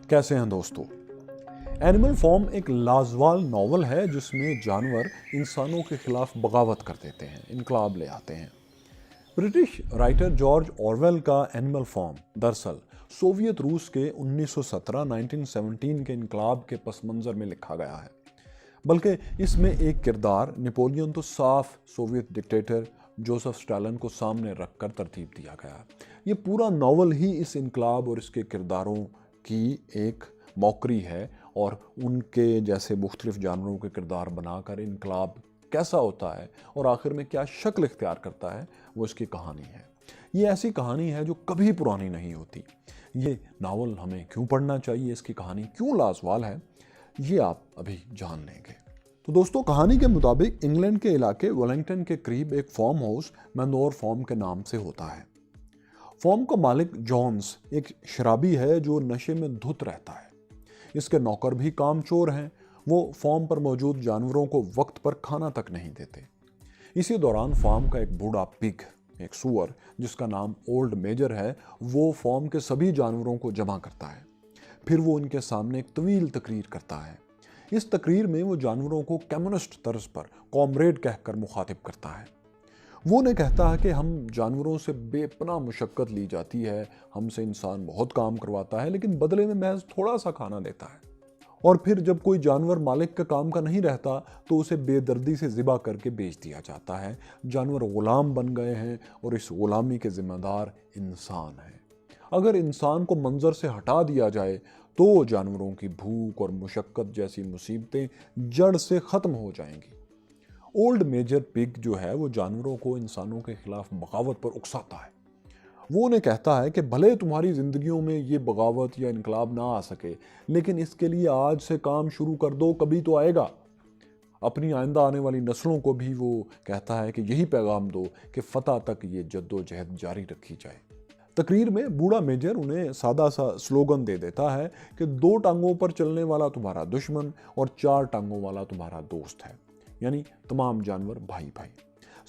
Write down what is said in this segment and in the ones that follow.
कैसे हैं दोस्तों? एनिमल फॉर्म एक लाजवाब नॉवल है जिसमें जानवर इंसानों के खिलाफ बगावत कर देते हैं, इनकलाब ले आते हैं। ब्रिटिश राइटर जॉर्ज ऑरवेल का एनिमल फॉर्म दरअसल सोवियत रूस के 1917 के इनकलाब के पस मंज़र में लिखा गया है। बल्कि इसमें एक किरदार नेपोलियन तो साफ सोवियत डिक्टेटर जोसेफ स्टालिन को सामने रखकर तरतीब दिया गया। ये पूरा नॉवल ही इस इनकलाब और इसके किरदारों की एक मौकरी है और उनके जैसे मुख्तलिफ जानवरों के किरदार बनाकर इनकलाब कैसा होता है और आखिर में क्या शक्ल इख्तियार करता है, वो इसकी कहानी है। ये ऐसी कहानी है जो कभी पुरानी नहीं होती। ये नावल हमें क्यों पढ़ना चाहिए, इसकी कहानी क्यों लाजवाब है, ये आप अभी जान लेंगे। तो दोस्तों, कहानी के मुताबिक इंग्लैंड के इलाके वेलिंगटन के करीब एक फार्म हाउस मैनोर फार्म के नाम से होता है। फार्म का मालिक जॉन्स एक शराबी है जो नशे में धुत रहता है। इसके नौकर भी कामचोर हैं। वो फार्म पर मौजूद जानवरों को वक्त पर खाना तक नहीं देते। इसी दौरान फार्म का एक बूढ़ा पिग, एक सूअर जिसका नाम ओल्ड मेजर है, वो फार्म के सभी जानवरों को जमा करता है। फिर वो उनके सामने एक तवील तकरीर करता है। इस तकरीर में वो जानवरों को कम्युनिस्ट तर्ज पर कॉमरेड कहकर मुखातिब करता है। वो उन्हें कहता है कि हम जानवरों से बेपनाह मुशक्कत ली जाती है, हमसे इंसान बहुत काम करवाता है लेकिन बदले में महज थोड़ा सा खाना देता है। और फिर जब कोई जानवर मालिक के काम का नहीं रहता तो उसे बेदर्दी से ज़िबा करके बेच दिया जाता है। जानवर गुलाम बन गए हैं और इस गुलामी के जिम्मेदार इंसान हैं। अगर इंसान को मंजर से हटा दिया जाए तो जानवरों की भूख और मुशक्कत जैसी मुसीबतें जड़ से ख़त्म हो जाएंगी। ओल्ड मेजर पिग जो है वो जानवरों को इंसानों के खिलाफ बगावत पर उकसाता है। वो उन्हें कहता है कि भले तुम्हारी ज़िंदगियों में ये बगावत या इनकलाब ना आ सके, लेकिन इसके लिए आज से काम शुरू कर दो, कभी तो आएगा। अपनी आइंदा आने वाली नस्लों को भी वो कहता है कि यही पैगाम दो कि फतह तक ये जद्दोजहद जारी रखी जाए। तकरीर में बूढ़ा मेजर उन्हें सादा सा स्लोगन दे देता है कि 2 टांगों पर चलने वाला तुम्हारा दुश्मन और 4 टांगों वाला तुम्हारा दोस्त है, यानी तमाम जानवर भाई भाई।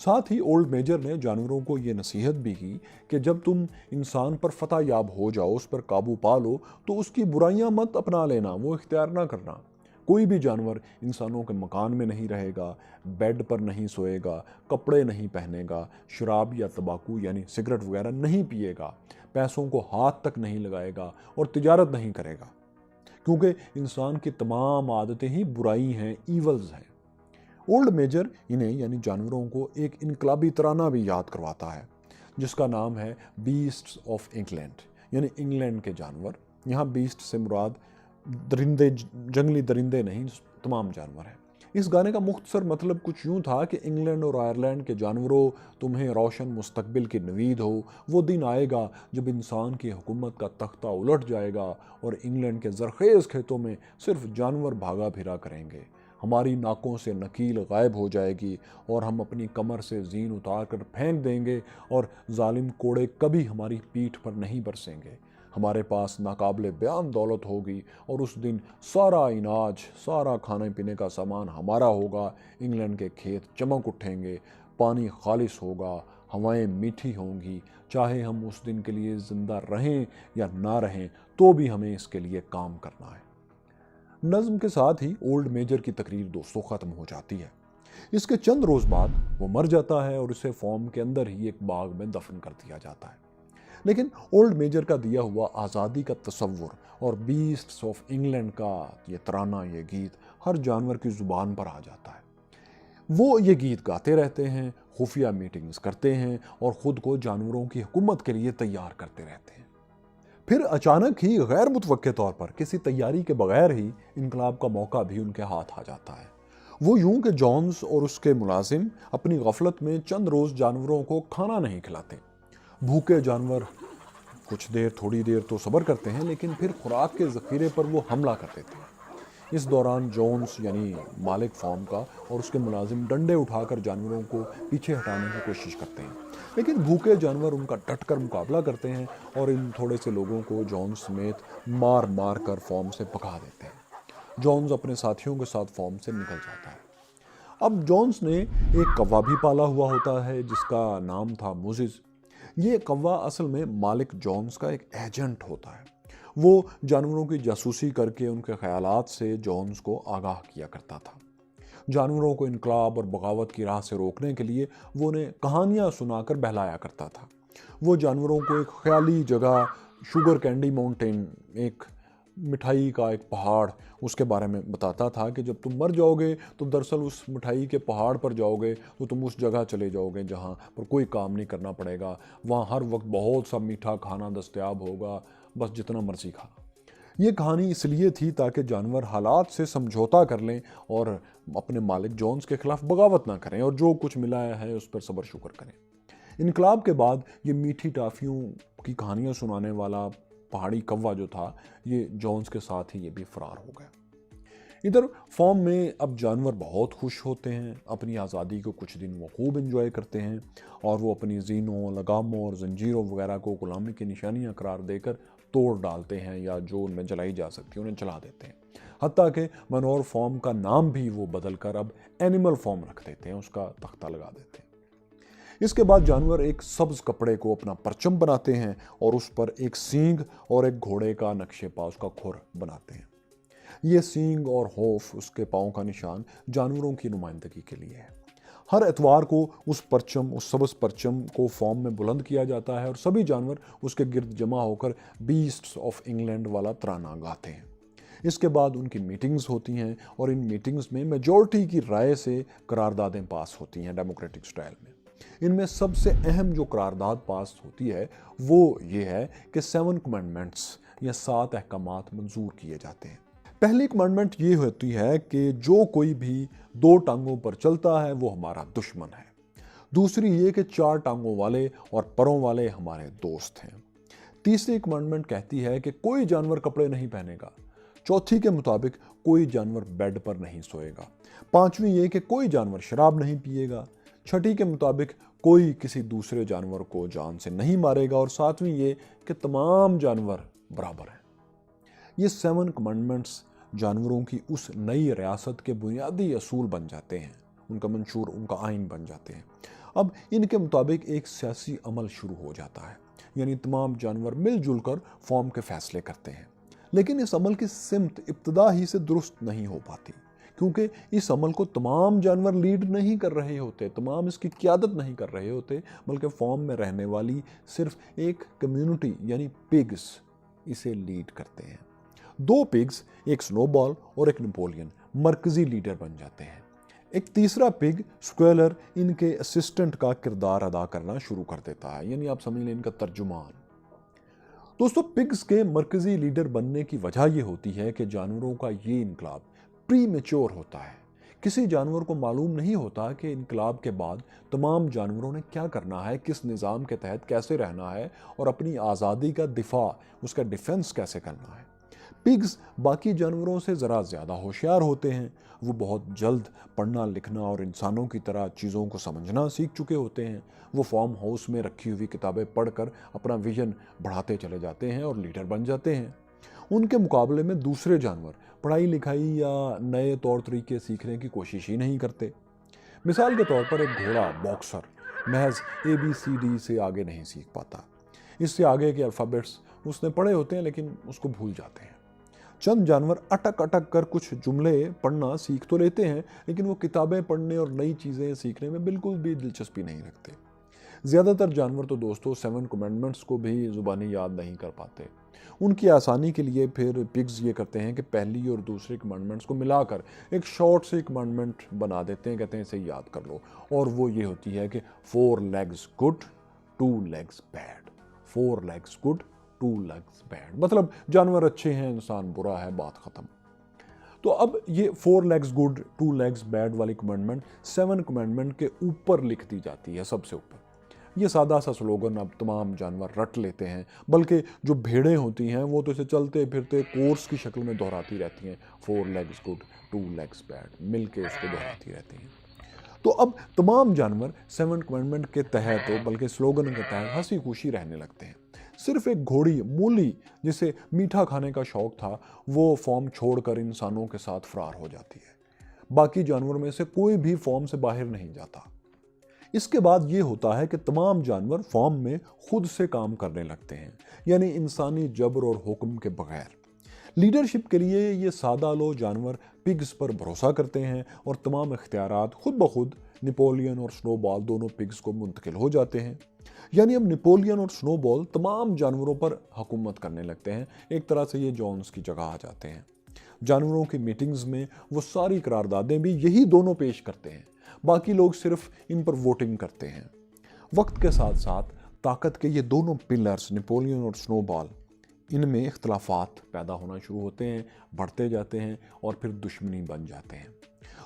साथ ही ओल्ड मेजर ने जानवरों को ये नसीहत भी की कि जब तुम इंसान पर फतह याब हो जाओ, उस पर काबू पा लो, तो उसकी बुराइयां मत अपना लेना, वो इख्तियार ना करना। कोई भी जानवर इंसानों के मकान में नहीं रहेगा, बेड पर नहीं सोएगा, कपड़े नहीं पहनेगा, शराब या तंबाकू यानी सिगरेट वगैरह नहीं पिएगा, पैसों को हाथ तक नहीं लगाएगा और तिजारत नहीं करेगा, क्योंकि इंसान की तमाम आदतें ही बुराई हैं, ईवल्स हैं। ओल्ड मेजर इन्हें यानी जानवरों को एक इनकलाबी तराना भी याद करवाता है जिसका नाम है बीस्ट्स ऑफ इंग्लैंड, यानी इंग्लैंड के जानवर। यहाँ बीस्ट से मुराद दरिंदे, जंगली दरिंदे नहीं, तमाम जानवर हैं। इस गाने का मुख्तसर मतलब कुछ यूँ था कि इंग्लैंड और आयरलैंड के जानवरों, तुम्हें रोशन मुस्तकबिल की नवीद हो। वो दिन आएगा जब इंसान की हुकूमत का तख्ता उलट जाएगा और इंग्लैंड के ज़रखेज़ खेतों में सिर्फ जानवर भागा फिरा करेंगे। हमारी नाकों से नकील गायब हो जाएगी और हम अपनी कमर से जीन उतार कर फेंक देंगे और जालिम कोड़े कभी हमारी पीठ पर नहीं बरसेंगे। हमारे पास नाकाबिले बयान दौलत होगी और उस दिन सारा इनाज, सारा खाने पीने का सामान हमारा होगा। इंग्लैंड के खेत चमक उठेंगे, पानी खालिश होगा, हवाएं मीठी होंगी। चाहे हम उस दिन के लिए ज़िंदा रहें या ना रहें, तो भी हमें इसके लिए काम करना है। नज़्म के साथ ही ओल्ड मेजर की तकरीर दोस्तों ख़त्म हो जाती है। इसके चंद रोज़ बाद वो मर जाता है और उसे फार्म के अंदर ही एक बाग में दफन कर दिया जाता है। लेकिन ओल्ड मेजर का दिया हुआ आज़ादी का तसव्वुर और बीस्ट्स ऑफ इंग्लैंड का ये तराना, ये गीत हर जानवर की ज़ुबान पर आ जाता है। वो ये गीत गाते रहते हैं, खुफिया मीटिंग्स करते हैं और ख़ुद को जानवरों की हुकूमत के लिए तैयार करते रहते हैं। फिर अचानक ही गैर मुतवक्के तौर पर किसी तैयारी के बगैर ही इनकलाब का मौका भी उनके हाथ आ जाता है। वो यूं कि जॉन्स और उसके मुलाजिम अपनी गफलत में चंद रोज़ जानवरों को खाना नहीं खिलाते। भूखे जानवर कुछ देर, थोड़ी देर तो सब्र करते हैं, लेकिन फिर खुराक के ज़ख़ीरे पर वो हमला कर देते हैं। इस दौरान जॉन्स यानी मालिक फार्म का और उसके मुलाजिम डंडे उठाकर जानवरों को पीछे हटाने की कोशिश करते हैं, लेकिन भूखे जानवर उनका डटकर मुकाबला करते हैं और इन थोड़े से लोगों को जॉन्स समेत मार मार कर फार्म से भगा देते हैं। जॉन्स अपने साथियों के साथ फार्म से निकल जाता है। अब जॉन्स ने एक कौवा भी पाला हुआ होता है जिसका नाम था मोज़ेस। یہ کوا اصل میں مالک جونز کا ایک ایجنٹ ہوتا ہے۔ وہ جانوروں کی جاسوسی کر کے ان کے خیالات سے جونز کو آگاہ کیا کرتا تھا۔ جانوروں کو انقلاب اور بغاوت کی راہ سے روکنے کے لیے وہ انہیں کہانیاں سنا کر بہلایا کرتا تھا۔ وہ جانوروں کو ایک خیالی جگہ، شوگر کینڈی ماؤنٹین، ایک مٹھائی کا ایک پہاڑ، اس کے بارے میں بتاتا تھا کہ جب تم مر جاؤ گے تو دراصل اس مٹھائی کے پہاڑ پر جاؤ گے تو تم اس جگہ چلے جاؤ گے جہاں پر کوئی کام نہیں کرنا پڑے گا، وہاں ہر وقت بہت سا میٹھا کھانا دستیاب ہوگا، بس جتنا مرضی کھا۔ یہ کہانی اس لیے تھی تاکہ جانور حالات سے سمجھوتا کر لیں اور اپنے مالک جونز کے خلاف بغاوت نہ کریں اور جو کچھ ملا ہے اس پر صبر شکر کریں۔ انقلاب کے بعد یہ میٹھی ٹافیوں کی کہانیاں سنانے والا پہاڑی کوا جو تھا، یہ جونز کے ساتھ ہی یہ بھی فرار ہو گیا۔ ادھر فارم میں اب جانور بہت خوش ہوتے ہیں، اپنی آزادی کو کچھ دن وہ خوب انجوائے کرتے ہیں اور وہ اپنی زینوں، لگاموں اور زنجیروں وغیرہ کو غلامی کی نشانیاں قرار دے کر توڑ ڈالتے ہیں یا جو ان میں جلائی جا سکتی انہیں جلا دیتے ہیں۔ حتیٰ کہ مینور فارم کا نام بھی وہ بدل کر اب اینیمل فارم رکھ دیتے ہیں، اس کا تختہ لگا دیتے ہیں۔ اس کے بعد جانور ایک سبز کپڑے کو اپنا پرچم بناتے ہیں اور اس پر ایک سینگ اور ایک گھوڑے کا نقشے پا، اس کا کھر بناتے ہیں۔ یہ سینگ اور ہوف اس کے پاؤں کا نشان جانوروں کی نمائندگی کے لیے ہے۔ ہر اتوار کو اس سبز پرچم کو فارم میں بلند کیا جاتا ہے اور سبھی جانور اس کے گرد جمع ہو کر بیسٹس آف انگلینڈ والا ترانہ گاتے ہیں۔ اس کے بعد ان کی میٹنگز ہوتی ہیں اور ان میٹنگز میں میجورٹی کی رائے سے قراردادیں پاس ہوتی ہیں ڈیموکریٹک سٹائل میں۔ ان میں سب سے اہم جو قرارداد پاس ہوتی ہے وہ یہ ہے کہ 7 کمانڈمنٹس یا 7 احکامات منظور کیے جاتے ہیں۔ پہلی کمانڈمنٹ یہ ہوتی ہے کہ جو کوئی بھی 2 ٹانگوں پر چلتا ہے وہ ہمارا دشمن ہے۔ دوسری یہ کہ 4 ٹانگوں والے اور پروں والے ہمارے دوست ہیں۔ تیسری کمانڈمنٹ کہتی ہے کہ کوئی جانور کپڑے نہیں پہنے گا۔ چوتھی کے مطابق کوئی جانور بیڈ پر نہیں سوئے گا۔ پانچویں یہ کہ کوئی جانور شراب نہیں پیے گا۔ چھٹی کے مطابق کوئی کسی دوسرے جانور کو جان سے نہیں مارے گا، اور ساتویں یہ کہ تمام جانور برابر ہیں۔ یہ 7 کمانڈمنٹس جانوروں کی اس نئی ریاست کے بنیادی اصول بن جاتے ہیں، ان کا منشور، ان کا آئین بن جاتے ہیں۔ اب ان کے مطابق ایک سیاسی عمل شروع ہو جاتا ہے، یعنی تمام جانور مل جل کر فارم کے فیصلے کرتے ہیں۔ لیکن اس عمل کی سمت ابتدا ہی سے درست نہیں ہو پاتی، کیونکہ اس عمل کو تمام جانور لیڈ نہیں کر رہے ہوتے، تمام اس کی قیادت نہیں کر رہے ہوتے، بلکہ فارم میں رہنے والی صرف ایک کمیونٹی یعنی پگز اسے لیڈ کرتے ہیں۔ 2 پگز، ایک سنو بال اور ایک نپولین، مرکزی لیڈر بن جاتے ہیں۔ ایک تیسرا پگ، سکویلر، ان کے اسسٹنٹ کا کردار ادا کرنا شروع کر دیتا ہے، یعنی آپ سمجھ لیں ان کا ترجمان۔ دوستو، پگز کے مرکزی لیڈر بننے کی وجہ یہ ہوتی ہے کہ جانوروں کا یہ انقلاب پری میچور ہوتا ہے۔ کسی جانور کو معلوم نہیں ہوتا کہ انقلاب کے بعد تمام جانوروں نے کیا کرنا ہے، کس نظام کے تحت کیسے رہنا ہے اور اپنی آزادی کا دفاع، اس کا ڈیفنس کیسے کرنا ہے۔ پگز باقی جانوروں سے ذرا زیادہ ہوشیار ہوتے ہیں۔ وہ بہت جلد پڑھنا لکھنا اور انسانوں کی طرح چیزوں کو سمجھنا سیکھ چکے ہوتے ہیں۔ وہ فارم ہاؤس میں رکھی ہوئی کتابیں پڑھ کر اپنا ویژن بڑھاتے چلے جاتے ہیں اور لیڈر بن جاتے ہیں۔ ان کے مقابلے میں دوسرے جانور پڑھائی لکھائی یا نئے طور طریقے سیکھنے کی کوشش ہی نہیں کرتے۔ مثال کے طور پر ایک گھوڑا باکسر محض ABCD سے آگے نہیں سیکھ پاتا۔ اس سے آگے کے الفابیٹس اس نے پڑھے ہوتے ہیں لیکن اس کو بھول جاتے ہیں۔ چند جانور اٹک اٹک کر کچھ جملے پڑھنا سیکھ تو لیتے ہیں، لیکن وہ کتابیں پڑھنے اور نئی چیزیں سیکھنے میں بالکل بھی دلچسپی نہیں رکھتے۔ زیادہ تر جانور تو دوستو 7 کمانڈمنٹس کو بھی زبانی یاد نہیں کر پاتے۔ ان کی آسانی کے لیے پھر پگز یہ کرتے ہیں کہ پہلی اور دوسری کمانڈمنٹس کو ملا کر ایک شارٹ سی کمانڈمنٹ بنا دیتے ہیں، کہتے ہیں اسے یاد کر لو، اور وہ یہ ہوتی ہے کہ 4 legs good 2 legs bad، 4 legs good 2 legs bad، مطلب جانور اچھے ہیں، انسان برا ہے، بات ختم۔ تو اب یہ 4 legs good 2 legs bad والی کمانڈمنٹ 7 کمانڈمنٹ کے اوپر لکھ دی جاتی ہے، سب سے اوپر۔ یہ سادہ سا سلوگن اب تمام جانور رٹ لیتے ہیں، بلکہ جو بھیڑیں ہوتی ہیں وہ تو اسے چلتے پھرتے کورس کی شکل میں دہراتی رہتی ہیں، 4 legs good 2 legs bad، مل کے اس کو دہراتی رہتی ہیں۔ تو اب تمام جانور 7 کمانڈمنٹ کے تحت، بلکہ سلوگن کے تحت ہنسی خوشی رہنے لگتے ہیں۔ صرف ایک گھوڑی مولی جسے میٹھا کھانے کا شوق تھا، وہ فارم چھوڑ کر انسانوں کے ساتھ فرار ہو جاتی ہے۔ باقی جانوروں میں سے کوئی بھی فارم سے باہر نہیں جاتا۔ اس کے بعد یہ ہوتا ہے کہ تمام جانور فارم میں خود سے کام کرنے لگتے ہیں، یعنی انسانی جبر اور حکم کے بغیر۔ لیڈرشپ کے لیے یہ سادہ لو جانور پگز پر بھروسہ کرتے ہیں اور تمام اختیارات خود بخود نپولین اور سنو بال دونوں پگز کو منتقل ہو جاتے ہیں۔ یعنی اب نپولین اور سنو بال تمام جانوروں پر حکومت کرنے لگتے ہیں، ایک طرح سے یہ جونز کی جگہ آ جاتے ہیں۔ جانوروں کی میٹنگز میں وہ ساری قراردادیں بھی یہی دونوں پیش کرتے ہیں، باقی لوگ صرف ان پر ووٹنگ کرتے ہیں۔ وقت کے ساتھ ساتھ طاقت کے یہ دونوں پلرز نپولین اور سنو بال، ان میں اختلافات پیدا ہونا شروع ہوتے ہیں، بڑھتے جاتے ہیں اور پھر دشمنی بن جاتے ہیں۔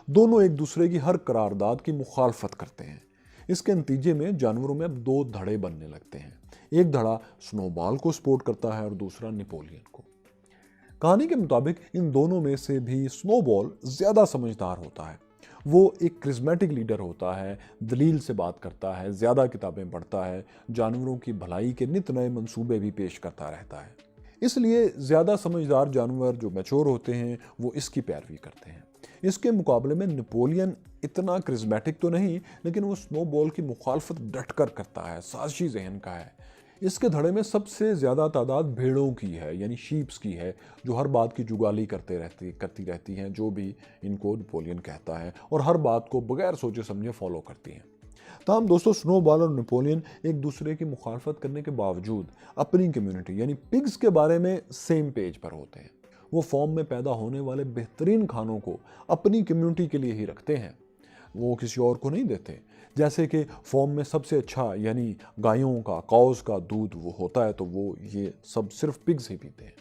دونوں ایک دوسرے کی ہر قرارداد کی مخالفت کرتے ہیں۔ اس کے نتیجے میں جانوروں میں اب دو دھڑے بننے لگتے ہیں، ایک دھڑا سنو بال کو سپورٹ کرتا ہے اور دوسرا نپولین کو۔ کہانی کے مطابق ان دونوں میں سے بھی سنو بال زیادہ سمجھدار ہوتا ہے۔ وہ ایک کرزمیٹک لیڈر ہوتا ہے، دلیل سے بات کرتا ہے، زیادہ کتابیں پڑھتا ہے، جانوروں کی بھلائی کے نت نئے منصوبے بھی پیش کرتا رہتا ہے۔ اس لیے زیادہ سمجھدار جانور جو میچور ہوتے ہیں وہ اس کی پیروی کرتے ہیں۔ اس کے مقابلے میں نپولین اتنا کرزمیٹک تو نہیں، لیکن وہ سنو بال کی مخالفت ڈٹ کر کرتا ہے، سازشی ذہن کا ہے۔ اس کے دھڑے میں سب سے زیادہ تعداد بھیڑوں کی ہے، یعنی شیپس کی ہے، جو ہر بات کی جگالی کرتی رہتی ہیں، جو بھی ان کو نپولین کہتا ہے، اور ہر بات کو بغیر سوچے سمجھے فالو کرتی ہیں۔ تاہم دوستو، سنو بال اور نپولین ایک دوسرے کی مخالفت کرنے کے باوجود اپنی کمیونٹی یعنی پگز کے بارے میں سیم پیج پر ہوتے ہیں۔ وہ فارم میں پیدا ہونے والے بہترین کھانوں کو اپنی کمیونٹی کے لیے ہی رکھتے ہیں، وہ کسی اور کو نہیں دیتے۔ جیسے کہ فارم میں سب سے اچھا یعنی گایوں کا، کاؤز کا دودھ وہ ہوتا ہے تو وہ یہ سب صرف پگز ہی پیتے ہیں۔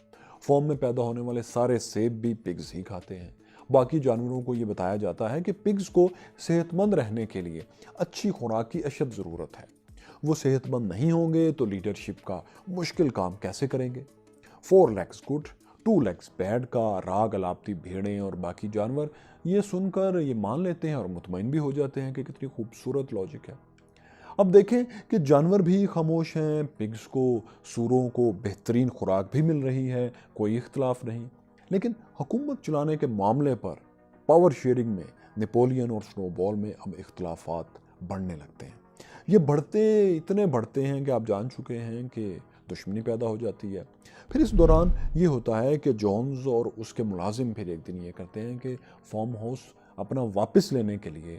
فارم میں پیدا ہونے والے سارے سیب بھی پگز ہی کھاتے ہیں۔ باقی جانوروں کو یہ بتایا جاتا ہے کہ پگز کو صحت مند رہنے کے لیے اچھی خوراک کی اشد ضرورت ہے۔ وہ صحت مند نہیں ہوں گے تو لیڈرشپ کا مشکل کام کیسے کریں گے؟ 4 legs گڈ 2 legs بیڈ کا راگ الاپتی بھیڑیں اور باقی جانور یہ سن کر یہ مان لیتے ہیں اور مطمئن بھی ہو جاتے ہیں کہ کتنی خوبصورت لاجک ہے۔ اب دیکھیں کہ جانور بھی خاموش ہیں، پگز کو، سوروں کو بہترین خوراک بھی مل رہی ہے، کوئی اختلاف نہیں۔ لیکن حکومت چلانے کے معاملے پر پاور شیئرنگ میں نپولین اور سنو بال میں اب اختلافات بڑھنے لگتے ہیں۔ یہ اتنے بڑھتے ہیں کہ آپ جان چکے ہیں کہ دشمنی پیدا ہو جاتی ہے۔ پھر اس دوران یہ ہوتا ہے کہ جونز اور اس کے ملازم پھر ایک دن یہ کرتے ہیں کہ فارم ہاؤس اپنا واپس لینے کے لیے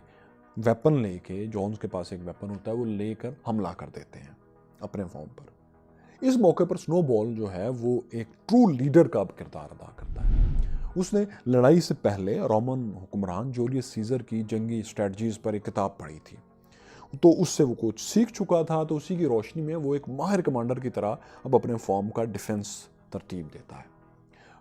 ویپن لے کے، جونز کے پاس ایک ویپن ہوتا ہے، وہ لے کر حملہ کر دیتے ہیں اپنے فارم پر۔ اس موقع پر سنو بال جو ہے وہ ایک ٹرو لیڈر کا کردار ادا کرتا ہے۔ اس نے لڑائی سے پہلے رومن حکمران جولیس سیزر کی جنگی اسٹریٹجیز پر ایک کتاب پڑھی تھی، تو اس سے وہ کچھ سیکھ چکا تھا، تو اسی کی روشنی میں وہ ایک ماہر کمانڈر کی طرح اب اپنے فارم کا ڈیفنس ترتیب دیتا ہے۔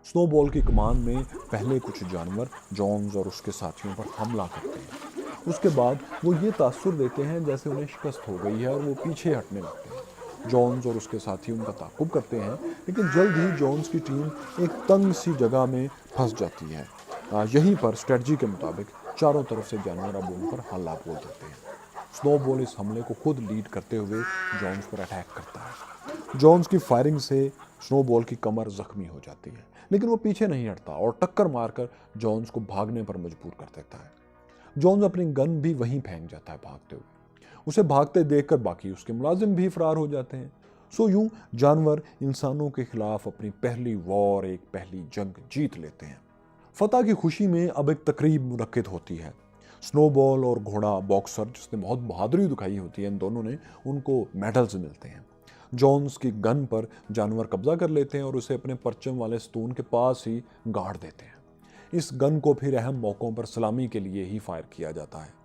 سنو بال کی کمان میں پہلے کچھ جانور جونز اور اس کے ساتھیوں پر حملہ کرتے ہیں۔ اس کے بعد وہ یہ تاثر دیتے ہیں جیسے انہیں شکست ہو گئی ہے اور وہ پیچھے ہٹنے لگتے ہیں۔ جونز اور اس کے ساتھی ان کا تعاقب کرتے ہیں، لیکن جلد ہی جونز کی ٹیم ایک تنگ سی جگہ میں پھنس جاتی ہے۔ یہیں پر اسٹریٹجی کے مطابق چاروں طرف سے جانور اب ان پر حملہ بول دیتے ہیں۔ سنو بال اس حملے کو خود لیڈ کرتے ہوئے جونز پر اٹیک کرتا ہے۔ جونز کی فائرنگ سے سنو بال کی کمر زخمی ہو جاتی ہے، لیکن وہ پیچھے نہیں ہٹتا اور ٹکر مار کر جونز کو بھاگنے پر مجبور کر دیتا ہے۔ جونز اپنی گن بھی وہیں پھینک جاتا ہے بھاگتے ہوئے۔ اسے بھاگتے دیکھ کر باقی اس کے ملازم بھی فرار ہو جاتے ہیں۔ یوں جانور انسانوں کے خلاف اپنی پہلی وار، ایک پہلی جنگ جیت لیتے ہیں۔ فتح کی خوشی میں اب ایک تقریب منعقد ہوتی ہے۔ سنو بال اور گھوڑا باکسر جس نے بہت بہادری دکھائی ہوتی ہے، ان دونوں نے، ان کو میڈلز ملتے ہیں۔ جونز کی گن پر جانور قبضہ کر لیتے ہیں اور اسے اپنے پرچم والے ستون کے پاس ہی گاڑ دیتے ہیں۔ اس گن کو پھر اہم موقعوں پر سلامی کے لیے ہی فائر کیا جاتا ہے۔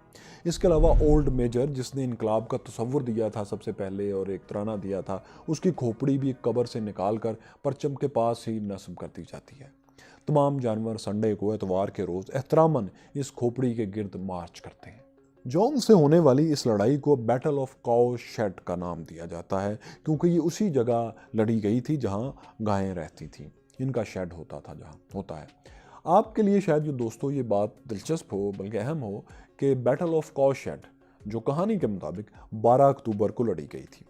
اس کے علاوہ اولڈ میجر جس نے انقلاب کا تصور دیا تھا سب سے پہلے اور ایک ترانہ دیا تھا، اس کی کھوپڑی بھی قبر سے نکال کر پرچم کے پاس ہی نصب کر دی جاتی ہے۔ تمام جانور سنڈے کو، اتوار کے روز احتراماً اس کھوپڑی کے گرد مارچ کرتے ہیں۔ جون سے ہونے والی اس لڑائی کو بیٹل آف کاؤ شیڈ کا نام دیا جاتا ہے، کیونکہ یہ اسی جگہ لڑی گئی تھی جہاں گائیں رہتی تھیں، ان کا شیڈ ہوتا ہے۔ آپ کے لیے شاید یہ دوستو یہ بات دلچسپ ہو بلکہ اہم ہو کہ بیٹل آف کاؤ شیڈ جو کہانی کے مطابق 12 اکتوبر کو لڑی گئی تھی۔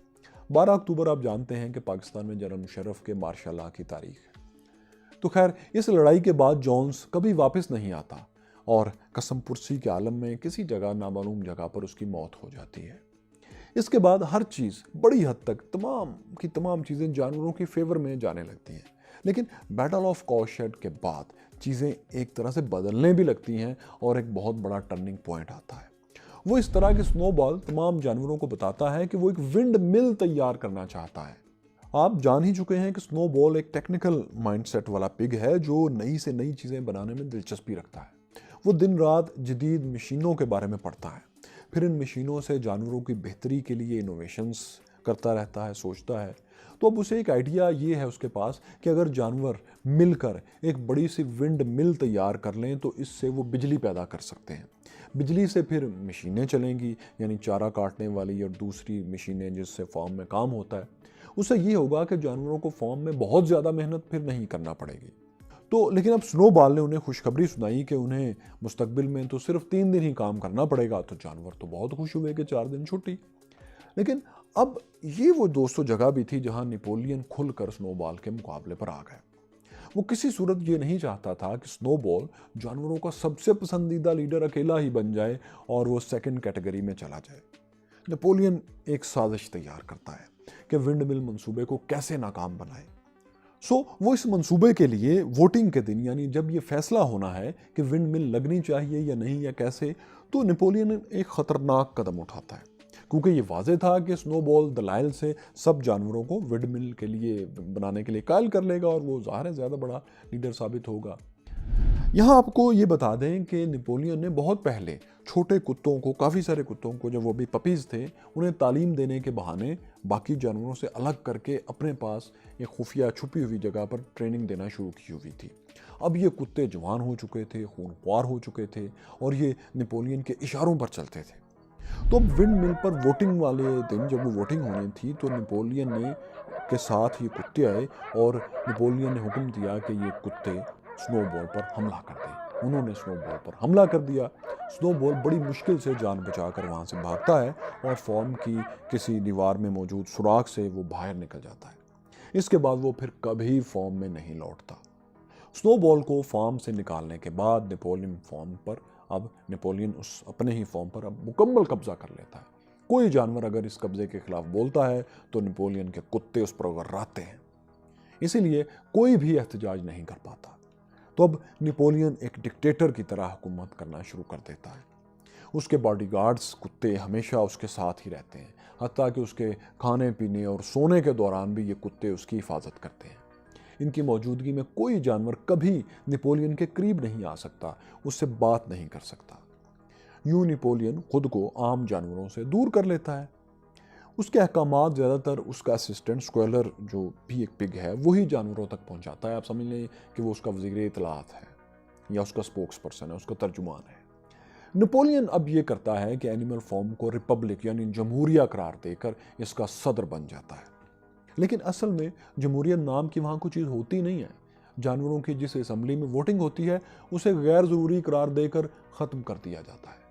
12 اکتوبر آپ جانتے ہیں کہ پاکستان میں جنرل مشرف کے مارشل لا کی تاریخ ہے۔ تو خیر، اس لڑائی کے بعد جونز کبھی واپس نہیں آتا और कसम पुरसी के आलम में किसी जगह नामालूम जगह पर उसकी मौत हो जाती है। इसके बाद हर चीज़ बड़ी हद तक तमाम की तमाम चीज़ें जानवरों की फेवर में जाने लगती हैं। लेकिन बैटल ऑफ कॉशेड के बाद चीज़ें एक तरह से बदलने भी लगती हैं और एक बहुत बड़ा टर्निंग पॉइंट आता है। वो इस तरह कि स्नोबॉल तमाम जानवरों को बताता है कि वो एक विंड मिल तैयार करना चाहता है। आप जान ही चुके हैं कि स्नोबॉल एक टेक्निकल माइंडसेट वाला पिग है जो नई से नई चीज़ें बनाने में दिलचस्पी रखता है। वो दिन रात जदीद मशीनों के बारे में पढ़ता है, फिर इन मशीनों से जानवरों की बेहतरी के लिए इनोवेशंस करता रहता है, सोचता है। तो अब उसे एक आइडिया ये है उसके पास कि अगर जानवर मिलकर एक बड़ी सी विंड मिल तैयार कर लें तो इससे वो बिजली पैदा कर सकते हैं। बिजली से फिर मशीनें चलेंगी, यानी चारा काटने वाली और दूसरी मशीनें जिससे फार्म में काम होता है। उससे ये होगा कि जानवरों को फार्म में बहुत ज़्यादा मेहनत फिर नहीं करना पड़ेगी। तो लेकिन अब स्नोबॉल ने उन्हें खुशखबरी सुनाई कि उन्हें मुस्तकबिल में तो सिर्फ 3 दिन ही काम करना पड़ेगा। तो जानवर तो बहुत खुश हुए कि 4 दिन छुट्टी। लेकिन अब ये वो दोस्तों जगह भी थी जहां नेपोलियन खुलकर स्नोबॉल के मुकाबले पर आ गए। वो किसी सूरत ये नहीं चाहता था कि स्नोबॉल जानवरों का सबसे पसंदीदा लीडर अकेला ही बन जाए और वो सेकंड कैटेगरी में चला जाए। नेपोलियन एक साजिश तैयार करता है कि विंड मिल मंसूबे को कैसे नाकाम बनाए। वो इस मंसूबे के लिए वोटिंग के दिन, यानी जब ये फैसला होना है कि विंड मिल लगनी चाहिए या नहीं या कैसे, तो नेपोलियन एक खतरनाक कदम उठाता है, क्योंकि ये वाज़ेह था कि स्नोबॉल दलाइल से सब जानवरों को विंड मिल के लिए बनाने के लिए कायल कर लेगा और वो ज़ाहिर है ज़्यादा बड़ा लीडर साबित होगा। यहाँ आपको ये बता दें कि नेपोलियन ने बहुत पहले छोटे कुत्तों को, काफ़ी सारे कुत्तों को, जब वो भी पपीज़ थे, उन्हें तालीम देने के बहाने बाकी जानवरों से अलग करके अपने पास एक खुफिया छुपी हुई जगह पर ट्रेनिंग देना शुरू की हुई थी। अब ये कुत्ते जवान हो चुके थे, खूनख्वार हो चुके थे और ये नेपोलियन के इशारों पर चलते थे। तो अब विंड मिल पर वोटिंग वाले दिन जब वो वोटिंग होनी थी तो नेपोलियन ने के साथ ये कुत्ते आए और नेपोलियन ने हुक्म दिया कि ये कुत्ते स्नोबॉल पर हमला कर दें। उन्होंने स्नोबॉल पर हमला कर दिया। स्नोबॉल बड़ी मुश्किल से जान बचाकर वहाँ से भागता है और फॉर्म की किसी दीवार में मौजूद सुराख से वो बाहर निकल जाता है। इसके बाद वो फिर कभी फॉर्म में नहीं लौटता। स्नोबॉल को फार्म से निकालने के बाद नेपोलियन उस अपने ही फॉर्म पर अब मुकम्मल कब्जा कर लेता है। कोई जानवर अगर इस कब्जे के खिलाफ बोलता है तो नेपोलियन के कुत्ते उस पर गर्राते हैं, इसीलिए कोई भी एहतजाज नहीं कर पाता। तो अब नेपोलियन एक डिक्टेटर की तरह हुकूमत करना शुरू कर देता है। उसके बॉडीगार्ड्स कुत्ते हमेशा उसके साथ ही रहते हैं, हत्ता कि उसके खाने पीने और सोने के दौरान भी ये कुत्ते उसकी हिफाजत करते हैं। इनकी मौजूदगी में कोई जानवर कभी नेपोलियन के करीब नहीं आ सकता, उससे बात नहीं कर सकता। यूं नेपोलियन खुद को आम जानवरों से दूर कर लेता है। उसके अहकामात ज़्यादातर उसका असिस्टेंट स्क्वेलर, जो भी एक पिग है, वही जानवरों तक पहुंचाता है। आप समझ लें कि वो उसका वज़ीर इत्तलात है या उसका स्पोक्स पर्सन है, उसका तर्जुमान है। नेपोलियन अब ये करता है कि एनिमल फॉर्म को रिपब्लिक यानी जमहूरिया करार देकर इसका सदर बन जाता है। लेकिन असल में जमहूरियत नाम की वहाँ कोई चीज़ होती नहीं है। जानवरों की जिस असम्बली में वोटिंग होती है उसे गैर ज़रूरी करार देकर ख़त्म कर दिया जाता है।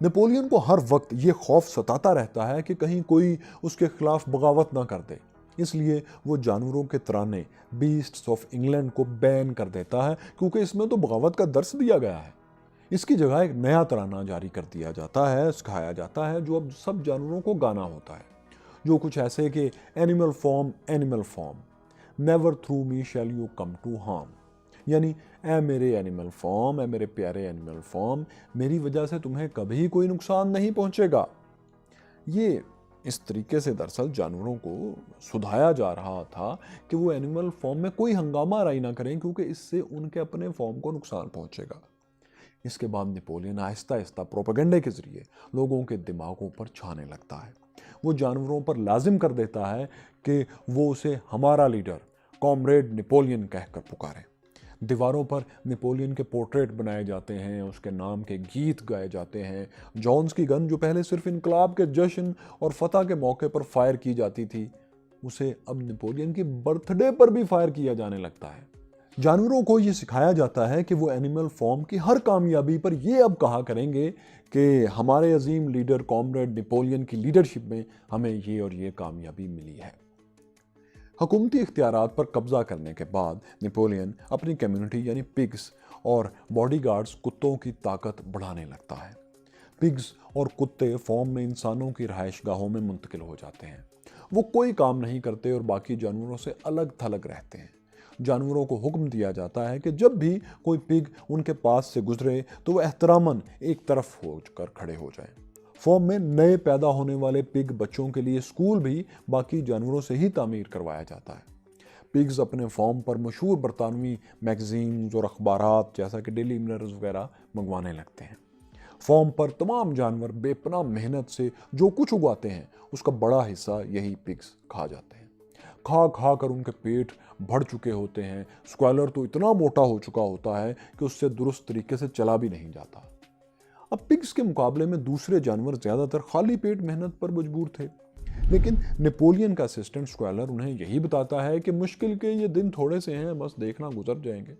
नेपोलियन को हर वक्त ये खौफ सताता रहता है कि कहीं कोई उसके खिलाफ बगावत ना कर दे, इसलिए वो जानवरों के तराने बीस्ट्स ऑफ इंग्लैंड को बैन कर देता है, क्योंकि इसमें तो बगावत का दर्स दिया गया है। इसकी जगह एक नया तराना जारी कर दिया जाता है, सिखाया जाता है, जो अब सब जानवरों को गाना होता है, जो कुछ ऐसे कि animal farm, never through me shall you come to harm, यानी ऐ मेरे एनिमल फॉर्म, ऐ मेरे प्यारे एनिमल फॉर्म, मेरी वजह से तुम्हें कभी कोई नुकसान नहीं पहुंचेगा। ये इस तरीके से दरअसल जानवरों को सुधाया जा रहा था कि वो एनिमल फॉर्म में कोई हंगामा राई ना करें, क्योंकि इससे उनके अपने फॉर्म को नुकसान पहुंचेगा। इसके बाद नेपोलियन आहिस्ता आहिस्ता प्रोपेगेंडे के जरिए लोगों के दिमागों पर छाने लगता है। वो जानवरों पर लाजिम कर देता है कि वो उसे हमारा लीडर कॉमरेड नेपोलियन कहकर पुकारें। दीवारों पर नेपोलियन के पोर्ट्रेट बनाए जाते हैं, उसके नाम के गीत गाए जाते हैं। जॉन्स की गन, जो पहले सिर्फ इनकलाब के जश्न और फतह के मौके पर फायर की जाती थी, उसे अब नेपोलियन की बर्थडे पर भी फायर किया जाने लगता है। जानवरों को ये सिखाया जाता है कि वो एनिमल फॉर्म की हर कामयाबी पर ये अब कहा करेंगे कि हमारे अजीम लीडर कॉमरेड नेपोलियन की लीडरशिप में हमें ये और ये कामयाबी मिली है। حکومتی اختیارات پر قبضہ کرنے کے بعد نپولین اپنی کمیونٹی یعنی پگز اور باڈی گارڈز کتوں کی طاقت بڑھانے لگتا ہے۔ پگز اور کتے فارم میں انسانوں کی رہائش گاہوں میں منتقل ہو جاتے ہیں۔ وہ کوئی کام نہیں کرتے اور باقی جانوروں سے الگ تھلگ رہتے ہیں۔ جانوروں کو حکم دیا جاتا ہے کہ جب بھی کوئی پگ ان کے پاس سے گزرے تو وہ احتراماً ایک طرف ہو کر کھڑے ہو جائیں۔ فارم میں نئے پیدا ہونے والے پگ بچوں کے لیے اسکول بھی باقی جانوروں سے ہی تعمیر کروایا جاتا ہے۔ پگز اپنے فارم پر مشہور برطانوی میگزینز اور اخبارات جیسا کہ ڈیلی مررز وغیرہ منگوانے لگتے ہیں۔ فارم پر تمام جانور بے پناہ محنت سے جو کچھ اگاتے ہیں اس کا بڑا حصہ یہی پگز کھا جاتے ہیں۔ کھا کھا کر ان کے پیٹ بڑھ چکے ہوتے ہیں۔ اسکوائلر تو اتنا موٹا ہو چکا ہوتا ہے کہ اس سے درست طریقے سے چلا بھی نہیں جاتا۔ اب پگز کے مقابلے میں دوسرے جانور زیادہ تر خالی پیٹ محنت پر مجبور تھے، لیکن نپولین کا اسسٹنٹ اسکوائلر انہیں یہی بتاتا ہے کہ مشکل کے یہ دن تھوڑے سے ہیں، بس دیکھنا گزر جائیں گے۔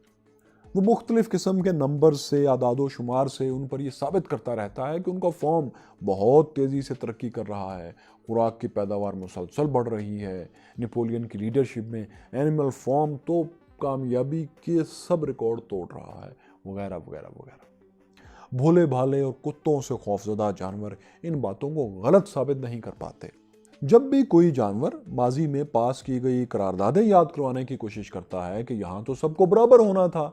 وہ مختلف قسم کے نمبر سے، اعداد و شمار سے ان پر یہ ثابت کرتا رہتا ہے کہ ان کا فارم بہت تیزی سے ترقی کر رہا ہے، خوراک کی پیداوار مسلسل بڑھ رہی ہے۔ نپولین کی لیڈرشپ میں اینیمل فارم تو کامیابی کے سب ریکارڈ توڑ رہا ہے، وغیرہ وغیرہ وغیرہ۔ بھولے بھالے اور کتوں سے خوفزدہ جانور ان باتوں کو غلط ثابت نہیں کر پاتے۔ جب بھی کوئی جانور ماضی میں پاس کی گئی قراردادیں یاد کروانے کی کوشش کرتا ہے کہ یہاں تو سب کو برابر ہونا تھا،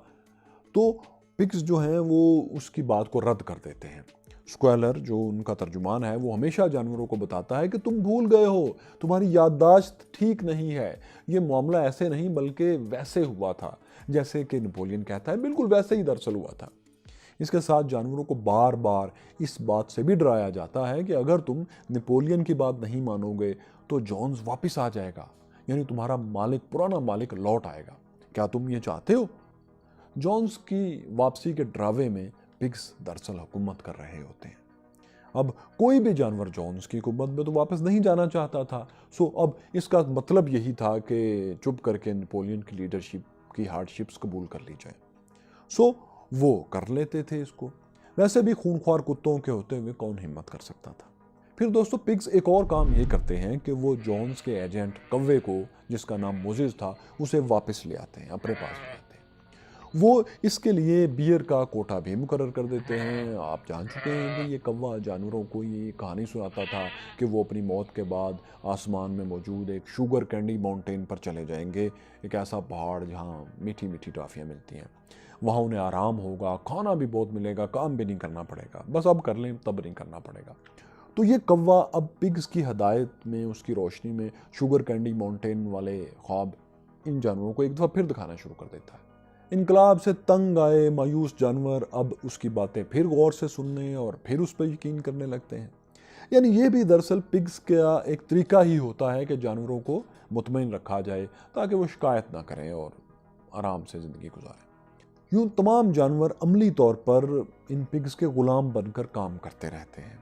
تو پگز جو ہیں وہ اس کی بات کو رد کر دیتے ہیں۔ اسکوائلر جو ان کا ترجمان ہے وہ ہمیشہ جانوروں کو بتاتا ہے کہ تم بھول گئے ہو، تمہاری یادداشت ٹھیک نہیں ہے، یہ معاملہ ایسے نہیں بلکہ ویسے ہوا تھا، جیسے کہ نپولین کہتا ہے بالکل ویسے ہی دراصل ہوا تھا۔ اس کے ساتھ جانوروں کو بار بار اس بات سے بھی ڈرایا جاتا ہے کہ اگر تم نپولین کی بات نہیں مانو گے تو جونز واپس آ جائے گا، یعنی تمہارا مالک، پرانا مالک لوٹ آئے گا۔ کیا تم یہ چاہتے ہو؟ جونز کی واپسی کے ڈراوے میں پگز دراصل حکومت کر رہے ہوتے ہیں۔ اب کوئی بھی جانور جونز کی حکومت میں تو واپس نہیں جانا چاہتا تھا، سو اب اس کا مطلب یہی تھا کہ چپ کر کے نپولین کی لیڈرشپ کی ہارڈشپس قبول کر لی جائیں۔ سو وہ کر لیتے تھے اس کو، ویسے بھی خونخوار کتوں کے ہوتے ہوئے کون ہمت کر سکتا تھا۔ پھر دوستو پگز ایک اور کام یہ کرتے ہیں کہ وہ جونز کے ایجنٹ کوے کو، جس کا نام موزز تھا، اسے واپس لے آتے ہیں، اپنے پاس لے آتے ہیں۔ وہ اس کے لیے بیئر کا کوٹا بھی مقرر کر دیتے ہیں۔ آپ جان چکے ہیں کہ یہ کوا جانوروں کو یہ کہانی سناتا تھا کہ وہ اپنی موت کے بعد آسمان میں موجود ایک شوگر کینڈی ماؤنٹین پر چلے جائیں گے، ایک ایسا پہاڑ جہاں میٹھی میٹھی ٹافیاں ملتی ہیں۔ وہاں انہیں آرام ہوگا، کھانا بھی بہت ملے گا، کام بھی نہیں کرنا پڑے گا، بس اب کر لیں تب نہیں کرنا پڑے گا۔ تو یہ کوا اب پگز کی ہدایت میں، اس کی روشنی میں شوگر کینڈی ماؤنٹین والے خواب ان جانوروں کو ایک دفعہ پھر دکھانا شروع کر دیتا ہے۔ انقلاب سے تنگ آئے مایوس جانور اب اس کی باتیں پھر غور سے سننے اور پھر اس پر یقین کرنے لگتے ہیں۔ یعنی یہ بھی دراصل پگز کا ایک طریقہ ہی ہوتا ہے کہ جانوروں کو مطمئن رکھا جائے تاکہ وہ شکایت نہ کریں اور آرام سے زندگی گزاریں۔ یوں تمام جانور عملی طور پر ان پگز کے غلام بن کر کام کرتے رہتے ہیں۔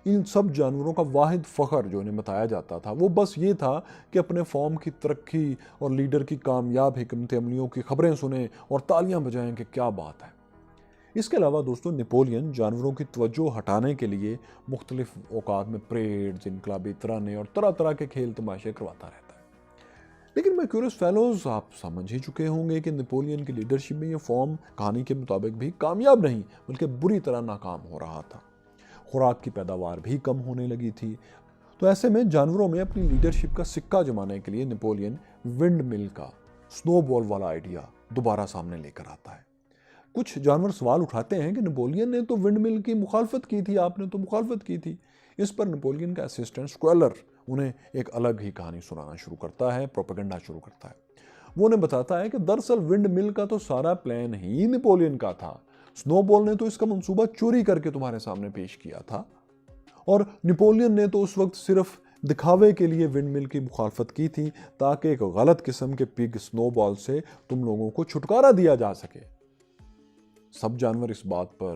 ان سب جانوروں کا واحد فخر جو انہیں بتایا جاتا تھا وہ بس یہ تھا کہ اپنے فارم کی ترقی اور لیڈر کی کامیاب حکمت عملیوں کی خبریں سنیں اور تالیاں بجائیں کہ کیا بات ہے۔ اس کے علاوہ دوستو نپولین جانوروں کی توجہ ہٹانے کے لیے مختلف اوقات میں پریڈز، انقلابی ترانے اور طرح طرح کے کھیل تماشے کرواتا رہتا ہے۔ لیکن میں کیورس فیلوز، آپ سمجھ ہی چکے ہوں گے کہ نپولین کی لیڈرشپ میں یہ فارم کہانی کے مطابق بھی کامیاب نہیں بلکہ بری طرح ناکام ہو رہا تھا۔ خوراک کی پیداوار بھی کم ہونے لگی تھی۔ تو ایسے میں جانوروں میں اپنی لیڈرشپ کا سکہ جمانے کے لیے نپولین ونڈ مل کا سنو بال والا آئیڈیا دوبارہ سامنے لے کر آتا ہے۔ کچھ جانور سوال اٹھاتے ہیں کہ نپولین نے تو ونڈ مل کی مخالفت کی تھی، آپ نے تو مخالفت کی تھی۔ اس پر نپولین کا اسسٹنٹ اسکوائلر انہیں ایک الگ ہی کہانی سنانا شروع کرتا ہے، پروپیگنڈا شروع کرتا ہے۔ وہ انہیں بتاتا ہے کہ دراصل ونڈ مل کا تو سارا پلان ہی نپولین کا تھا، سنو بال نے تو اس کا منصوبہ چوری کر کے تمہارے سامنے پیش کیا تھا، اور نپولین نے تو اس وقت صرف دکھاوے کے لیے ونڈ مل کی مخالفت کی تھی تاکہ ایک غلط قسم کے پگ سنو بال سے تم لوگوں کو چھٹکارا دیا جا سکے۔ سب جانور اس بات پر